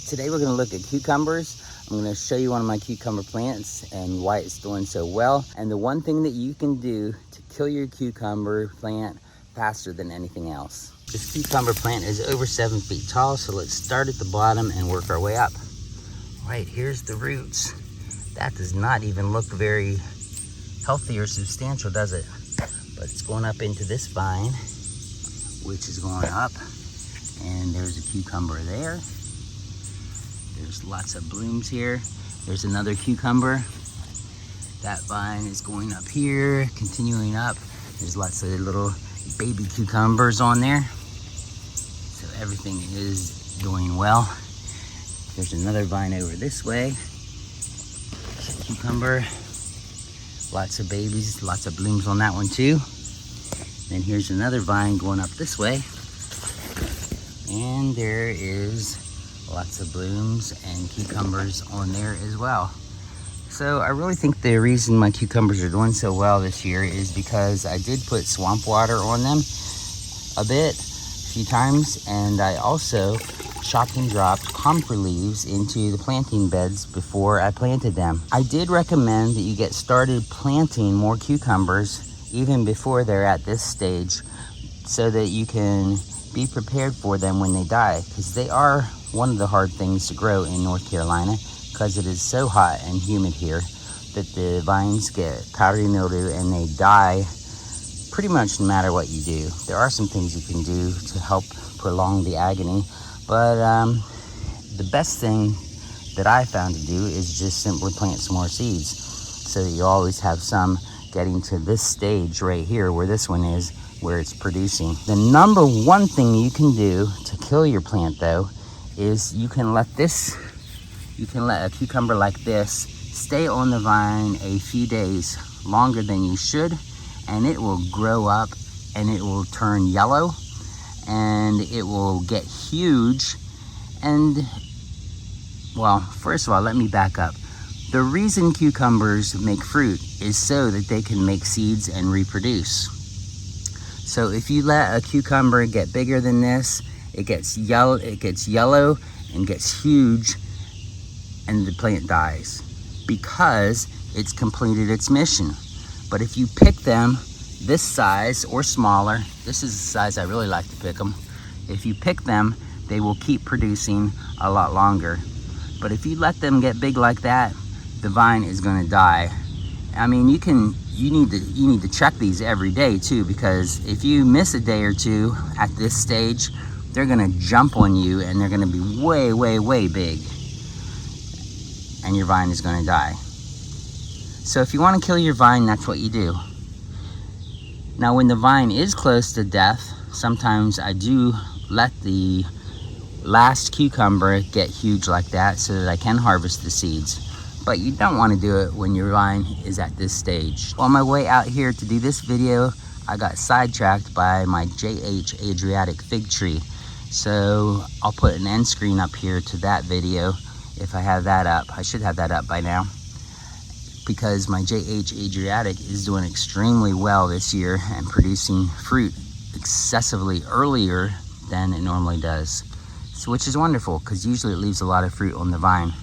Today we're going to look at cucumbers. I'm going to show you one of my cucumber plants and why it's doing so well. And the one thing that you can do to kill your cucumber plant faster than anything else. This cucumber plant is over 7 feet tall, so let's start at the bottom and work our way up. Right, here's the roots. That does not even look very healthy or substantial, does it? But it's going up into this vine, which is going up. And there's a cucumber there. There's lots of blooms here. There's another cucumber. That vine is going up here, continuing up. There's lots of little baby cucumbers on there. So everything is doing well. There's another vine over this way. Cucumber. Lots of babies, lots of blooms on that one too. Then here's another vine going up this way. And there is lots of blooms and cucumbers on there as well. So I really think the reason my cucumbers are doing so well this year is because I did put swamp water on them a few times, and I also chopped and dropped comfrey leaves into the planting beds before I planted them. I did recommend that you get started planting more cucumbers even before they're at this stage so that you can be prepared for them when they die, because they are one of the hard things to grow in North Carolina because it is so hot and humid here that the vines get powdery mildew and they die pretty much no matter what you do. There are some things you can do to help prolong the agony, but the best thing that I found to do is just simply plant some more seeds so that you always have some getting to this stage right here where this one is, where it's producing. The number one thing you can do to kill your plant though is you can let a cucumber like this stay on the vine a few days longer than you should, and it will grow up and it will turn yellow and it will get huge. And well, first of all, let me back up. The reason cucumbers make fruit is so that they can make seeds and reproduce. So if you let a cucumber get bigger than this, it gets yellow and gets huge, and the plant dies because it's completed its mission. But if you pick them this size or smaller, this is the size I really like to pick them. If you pick them, they will keep producing a lot longer. But if you let them get big like that, the vine is going to die. I mean, you need to check these every day too, because if you miss a day or two at this stage, they're going to jump on you and they're going to be way, way, way big, and your vine is going to die. So if you want to kill your vine, that's what you do. Now when the vine is close to death, sometimes I do let the last cucumber get huge like that so that I can harvest the seeds. But you don't want to do it when your vine is at this stage. On my way out here to do this video, I got sidetracked by my JH Adriatic fig tree. So I'll put an end screen up here to that video if I have that up. I should have that up by now, because my JH Adriatic is doing extremely well this year and producing fruit excessively earlier than it normally does. So, which is wonderful, because usually it leaves a lot of fruit on the vine.